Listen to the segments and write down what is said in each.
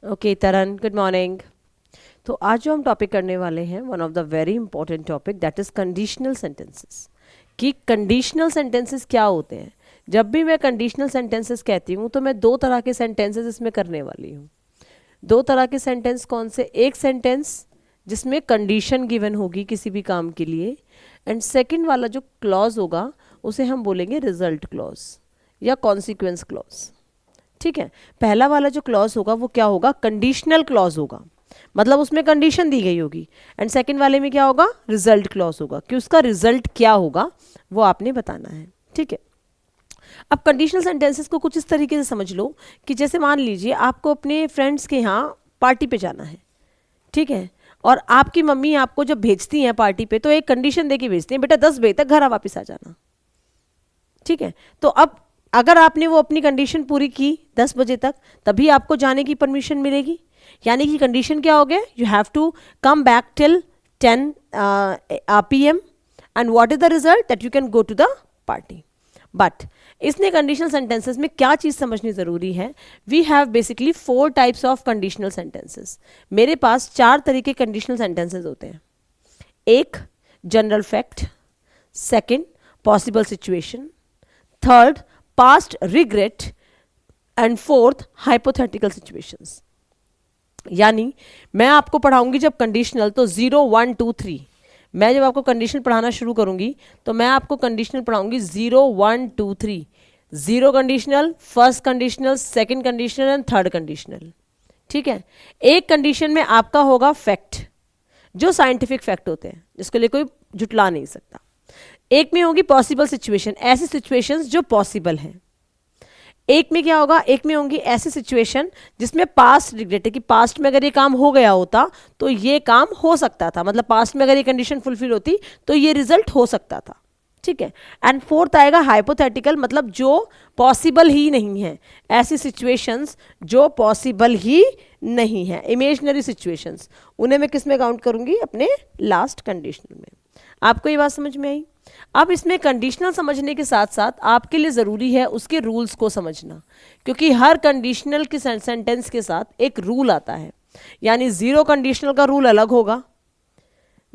Okay तरन, good morning. तो आज जो हम टॉपिक करने वाले हैं, one of the very important topic, that is conditional sentences. कि कंडीशनल सेंटेंसेस क्या होते हैं। जब भी मैं कंडीशनल सेंटेंसेस कहती हूँ तो मैं दो तरह के सेंटेंसेस इसमें करने वाली हूँ। दो तरह के सेंटेंस कौन से? एक सेंटेंस जिसमें कंडीशन गिवन होगी किसी भी काम के लिए, एंड सेकंड वाला जो क्लॉज होगा उसे हम बोलेंगे रिजल्ट क्लॉज या कॉन्सिक्वेंस क्लॉज। ठीक है, पहला वाला जो क्लॉज होगा वो क्या होगा? कंडीशनल क्लॉज होगा, मतलब उसमें कंडीशन दी गई होगी। एंड सेकंड वाले में क्या होगा? रिजल्ट क्लॉज होगा, कि उसका रिजल्ट क्या होगा वो आपने बताना है। ठीक है, अब कंडीशनल सेंटेंसेस को कुछ इस तरीके से समझ लो कि जैसे मान लीजिए आपको अपने फ्रेंड्स के यहाँ पार्टी पे जाना है। ठीक है, और आपकी मम्मी आपको जब भेजती हैं पार्टी पे तो एक कंडीशन दे के भेजती हैं, बेटा 10 बजे तक घर वापस आ जाना। ठीक है, तो अब अगर आपने वो अपनी कंडीशन पूरी की 10 बजे तक, तभी आपको जाने की परमिशन मिलेगी। यानी कि कंडीशन क्या हो गया? You have to come back till 10 PM and what is the result? That you can go to the party. But इसने कंडीशनल सेंटेंसेस में क्या चीज़ समझनी ज़रूरी है? We have basically 4 types of conditional sentences. मेरे पास 4 तरीके कंडीशनल सेंटेंसेस होते हैं। एक, general fact. Second, possible situation. Third, past regret. And fourth, hypothetical situations. यानी मैं आपको पढ़ाऊंगी जब कंडीशनल तो 0 1 2 3। मैं जब आपको कंडीशनल पढ़ाना शुरू करूंगी तो मैं आपको कंडीशनल पढ़ाऊंगी 0 1 2 3। 0 conditional, first conditional, second conditional and third conditional. ठीक है, एक कंडीशन में आपका होगा फैक्ट, जो साइंटिफिक फैक्ट होते हैं जिसके लिए कोई जुटला नहीं सकता। एक में होगी पॉसिबल सिचुएशन, ऐसी सिचुएशंस जो पॉसिबल हैं। एक में क्या होगा? एक में होंगी ऐसी सिचुएशन जिसमें पास्ट रिग्रेट है, कि पास्ट में अगर ये काम हो गया होता तो ये काम हो सकता था, मतलब पास्ट में अगर ये कंडीशन फुलफिल होती तो ये रिजल्ट हो सकता था। ठीक है, एंड फोर्थ आएगा हाइपोथेटिकल, मतलब जो पॉसिबल ही नहीं है। ऐसी सिचुएशंस जो पॉसिबल ही नहीं है, इमेजिनरी सिचुएशंस, उन्हें मैं किस में काउंट करूंगी? अपने लास्ट कंडीशनल में। आपको ये बात समझ में आई? अब इसमें कंडीशनल समझने के साथ साथ आपके लिए ज़रूरी है उसके रूल्स को समझना, क्योंकि हर कंडीशनल के सेंटेंस के साथ एक रूल आता है। यानी 0 कंडीशनल का रूल अलग होगा।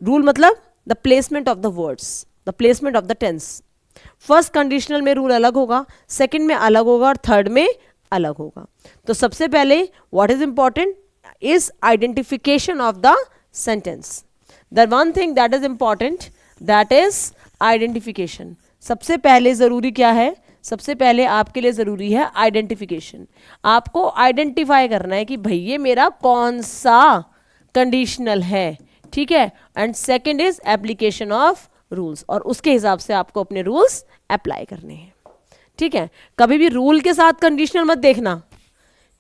रूल मतलब the placement of the words, the placement of the tense. First conditional में रूल अलग होगा, सेकंड में अलग होगा और थर्ड में अलग होगा। तो सबसे पहले what is important is identification of the sentence. The one thing that is important, that is identification. सबसे पहले ज़रूरी क्या है? सबसे पहले आपके लिए ज़रूरी है आइडेंटिफिकेशन। आपको आइडेंटिफाई करना है कि भाई ये मेरा कौन सा कंडीशनल है। ठीक है, and second is application of rules, और उसके हिसाब से आपको अपने रूल्स अप्लाई करने हैं। ठीक है, कभी भी रूल के साथ कंडीशनल मत देखना।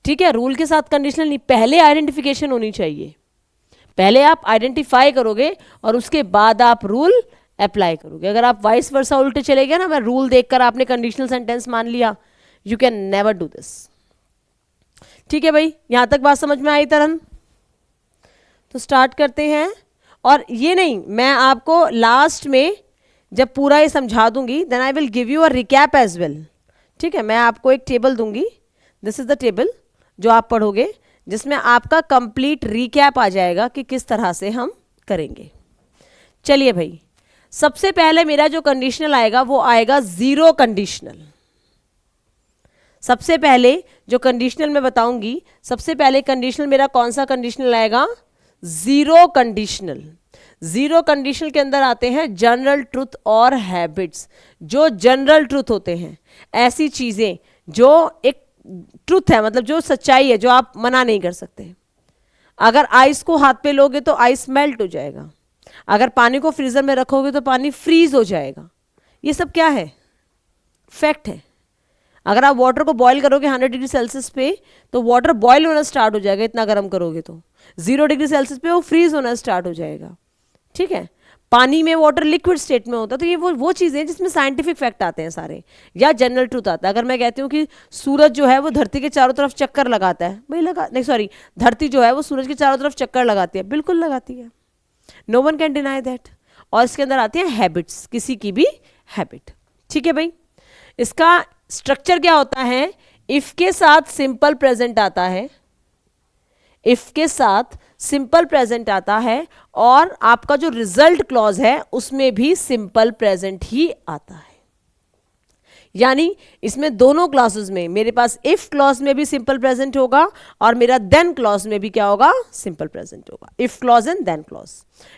ठीक है, रूल के साथ कंडीशनल नहीं, पहले आइडेंटिफिकेशन होनी चाहिए। पहले आप आइडेंटिफाई करोगे और उसके बाद आप रूल अप्लाई करोगे। अगर आप वाइस वर्सा उल्टे चले गए ना, मैं रूल देखकर आपने कंडीशनल सेंटेंस मान लिया, you can never do this. ठीक है भाई, यहां तक बात समझ में आई तरन? तो स्टार्ट करते हैं। और ये नहीं, मैं आपको लास्ट में जब पूरा ये समझा दूंगी then I will give you a recap as well. ठीक है, मैं आपको एक टेबल दूंगी, दिस इज द टेबल जो आप पढ़ोगे, जिसमें आपका कंप्लीट रिकैप आ जाएगा कि किस तरह से हम करेंगे। चलिए भाई, सबसे पहले मेरा जो कंडीशनल आएगा वो आएगा 0 कंडीशनल। सबसे पहले जो कंडीशनल मैं बताऊंगी, सबसे पहले कंडीशनल मेरा कौन सा कंडीशनल आएगा? 0 कंडीशनल। 0 कंडीशनल के अंदर आते हैं जनरल ट्रुथ और हैबिट्स। जो जनरल ट्रुथ होते हैं, ऐसी चीजें जो एक ट्रुथ है, मतलब जो सच्चाई है, जो आप मना नहीं कर सकते। अगर आइस को हाथ पे लोगे तो आइस मेल्ट हो जाएगा, अगर पानी को फ्रीजर में रखोगे तो पानी फ्रीज हो जाएगा। ये सब क्या है? फैक्ट है। अगर आप वाटर को बॉईल करोगे 100 डिग्री सेल्सियस पे तो वाटर बॉईल होना स्टार्ट हो जाएगा, इतना गर्म करोगे तो 0 डिग्री सेल्सियस पे वो फ्रीज होना स्टार्ट हो जाएगा। ठीक है, पानी में वाटर लिक्विड स्टेट में होता है। तो ये वो चीज़ें जिसमें साइंटिफिक फैक्ट आते हैं सारे, या जनरल ट्रूथ आता है। अगर मैं कहती हूँ कि सूरज जो है वो धरती के चारों तरफ चक्कर लगाता है, भाई लगा नहीं, सॉरी, धरती जो है वो सूरज के चारों तरफ चक्कर लगाती है, बिल्कुल लगाती है, no one can deny that. और इसके अंदर आती हैं हैबिट्स, किसी की भी हैबिट। ठीक है भाई, इसका स्ट्रक्चर क्या होता है? इफ के साथ सिंपल प्रेजेंट आता है, इफ के साथ सिंपल प्रेजेंट आता है और आपका जो रिजल्ट क्लॉज है उसमें भी सिंपल प्रेजेंट ही आता है। यानी इसमें दोनों क्लॉजेस में मेरे पास इफ क्लॉज में भी सिंपल प्रेजेंट होगा और मेरा देन क्लॉज में भी क्या होगा, सिंपल प्रेजेंट होगा। If clause and then clause,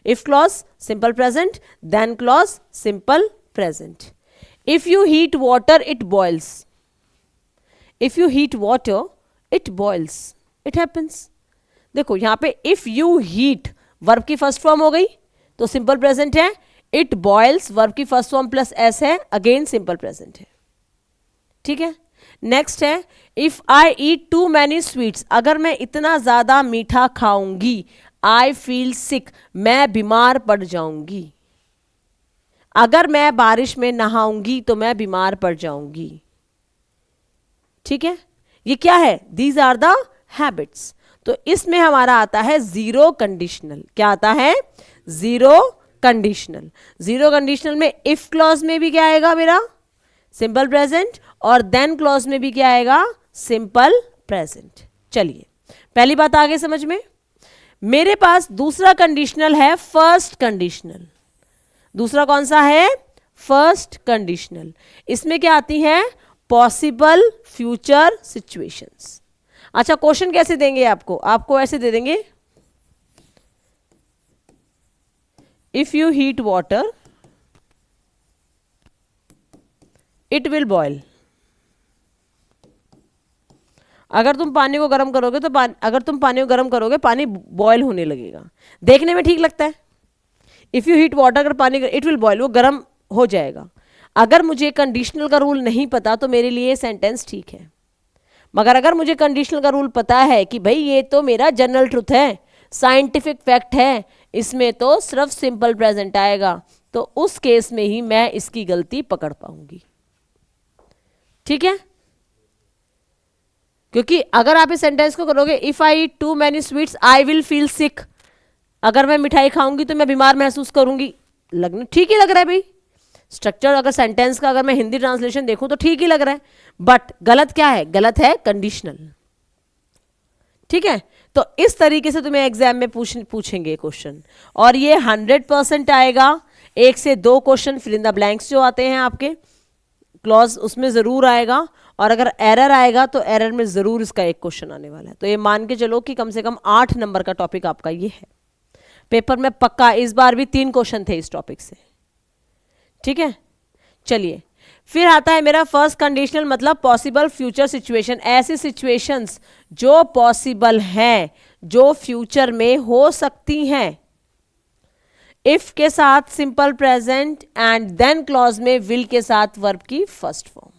if clause simple present, then clause simple present. If you heat water it boils, if you heat water it boils, it happens. देखो यहां पे if you heat verb की first form हो गई तो simple present है, it boils verb की first form plus S है, अगेन सिंपल प्रेजेंट है। ठीक है, नेक्स्ट है if I eat too many sweets, अगर मैं इतना ज्यादा मीठा खाऊंगी, आई फील सिक, मैं बीमार पड़ जाऊंगी। अगर मैं बारिश में नहाऊंगी तो मैं बीमार पड़ जाऊंगी। ठीक है, ये क्या है, दीज आर द हैबिट्स। तो इसमें हमारा आता है जीरो कंडीशनल। क्या आता है, जीरो कंडीशनल। जीरो कंडीशनल में इफ क्लॉज में भी क्या आएगा मेरा, सिंपल प्रेजेंट, और देन क्लॉज में भी क्या आएगा, सिंपल प्रेजेंट। चलिए पहली बात आगे समझ में। मेरे पास दूसरा कंडीशनल है फर्स्ट कंडीशनल। दूसरा कौन सा है, फर्स्ट कंडीशनल। इसमें क्या आती है, पॉसिबल फ्यूचर सिचुएशंस। अच्छा क्वेश्चन कैसे देंगे आपको, आपको ऐसे दे देंगे, if you heat water it will boil. अगर तुम पानी को गर्म करोगे तो अगर तुम पानी को गर्म करोगे पानी बॉयल होने लगेगा। देखने में ठीक लगता है, इफ यू हीट वाटर, अगर पानी इट विल बॉयल, वो गर्म हो जाएगा। अगर मुझे कंडीशनल का रूल नहीं पता तो मेरे लिए सेंटेंस ठीक है, मगर अगर मुझे कंडीशनल का रूल पता है कि भाई ये तो मेरा जनरल ट्रुथ है, साइंटिफिक फैक्ट है, इसमें तो सिर्फ सिंपल प्रेजेंट आएगा, तो उस केस में ही मैं इसकी गलती पकड़ पाऊंगी। ठीक है, क्योंकि अगर आप इस सेंटेंस को करोगे, if I eat too many sweets I will feel sick, अगर मैं मिठाई खाऊंगी तो मैं बीमार महसूस करूंगी, लगने ठीक ही लग रहा है भाई। स्ट्रक्चर अगर सेंटेंस का अगर मैं हिंदी ट्रांसलेशन देखूं तो ठीक ही लग रहा है, बट गलत क्या है, गलत है कंडीशनल। ठीक है, तो इस तरीके से तुम्हें एग्जाम में पूछेंगे क्वेश्चन, और ये 100% आएगा। 1 से 2 question fill in the blanks जो आते हैं आपके क्लॉज उसमें जरूर आएगा, और अगर एरर आएगा तो एरर में जरूर इसका एक क्वेश्चन आने वाला है। तो ये मान के चलो कि कम से कम 8 नंबर का टॉपिक आपका ये है पेपर में पक्का। इस बार भी 3 क्वेश्चन थे इस टॉपिक से। ठीक है, चलिए फिर आता है मेरा फर्स्ट कंडीशनल, मतलब पॉसिबल फ्यूचर सिचुएशन। ऐसी सिचुएशंस जो पॉसिबल हैं, जो फ्यूचर में हो सकती हैं। इफ के साथ simple present and then clause में विल के साथ वर्ब की फर्स्ट फॉर्म।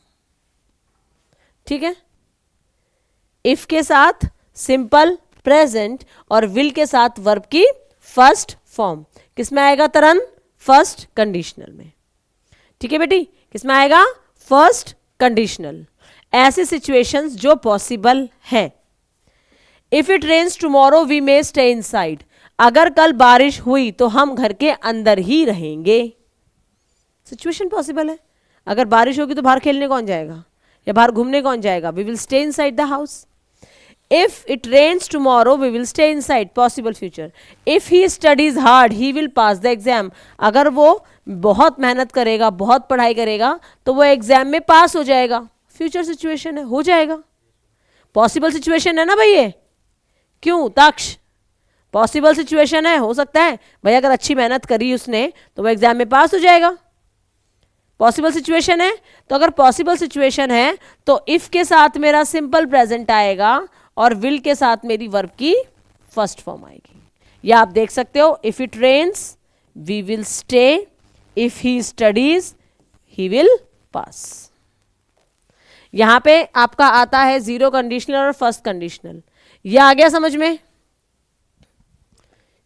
ठीक है, इफ के साथ सिंपल प्रेजेंट और विल के साथ वर्ब की फर्स्ट फॉर्म किस में आएगा तरन, फर्स्ट कंडीशनल में। ठीक है बेटी, किसमें आएगा, फर्स्ट कंडीशनल। ऐसी सिचुएशंस जो पॉसिबल हैं। If it rains tomorrow we may stay inside, अगर कल बारिश हुई तो हम घर के अंदर ही रहेंगे। सिचुएशन पॉसिबल है, अगर बारिश होगी तो बाहर खेलने कौन जाएगा या बाहर घूमने कौन जाएगा, we will stay inside the house. If it rains tomorrow we will stay inside, possible future. If he studies hard he will pass the exam, अगर वो बहुत मेहनत करेगा, बहुत पढ़ाई करेगा तो वो एग्जाम में पास हो जाएगा। फ्यूचर सिचुएशन है, हो जाएगा। पॉसिबल सिचुएशन है ना भाई ये, क्यों ताक्ष, पॉसिबल सिचुएशन है, हो सकता है भाई अगर अच्छी मेहनत करी उसने तो वो एग्जाम में पास हो जाएगा। पॉसिबल सिचुएशन है, तो अगर पॉसिबल सिचुएशन है तो इफ के साथ मेरा सिंपल प्रेजेंट आएगा और विल के साथ मेरी वर्ब की फर्स्ट फॉर्म आएगी। या आप देख सकते हो, if it rains we will stay, if he studies he will pass. यहां पे आपका आता है जीरो कंडीशनल और फर्स्ट कंडीशनल। यह आ गया समझ में,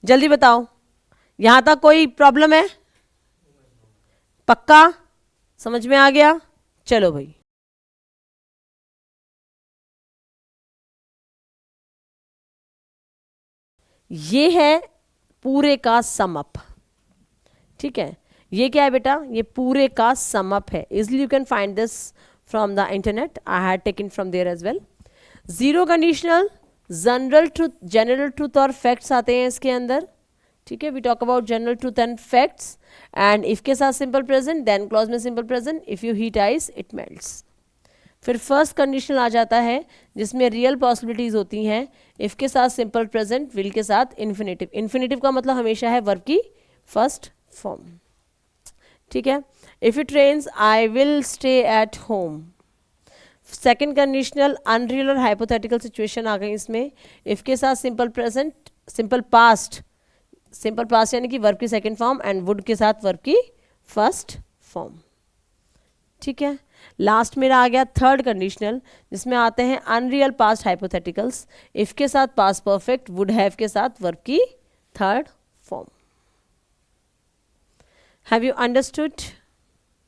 जल्दी बताओ, यहां तक कोई प्रॉब्लम है, पक्का समझ में आ गया। चलो भाई, ये है पूरे का सम अप। ठीक है, ये क्या है बेटा, ये पूरे का सम अप है। Easily you can find this from the internet, I had taken from there as well. Zero conditional, general truth और फैक्ट्स आते हैं इसके अंदर, ठीक है। We talk about general truth and facts, and if के साथ सिंपल प्रेजेंट, देन क्लॉज में simple present, if you heat ice it melts. फिर फर्स्ट कंडीशनल आ जाता है जिसमें रियल पॉसिबिलिटीज होती हैं, इफ के साथ सिंपल प्रेजेंट, विल के साथ इन्फिनेटिव। इन्फिनेटिव का मतलब हमेशा है वर्ब की फर्स्ट फॉर्म, ठीक है। If it rains I will stay at home. Second conditional unreal और हाइपोथेटिकल सिचुएशन आ गई इसमें, इफ के साथ सिंपल प्रेजेंट, सिंपल पास्ट यानी कि वर्ब की सेकेंड फॉर्म, एंड वुड के साथ वर्ब की फर्स्ट फॉर्म, ठीक है। लास्ट मेरा आ गया थर्ड कंडीशनल, जिसमें आते हैं अनरियल पास्ट हाइपोथेटिकल्स, इफ के साथ पास्ट परफेक्ट, वुड हैव के साथ वर्ब की third form. Have you understood?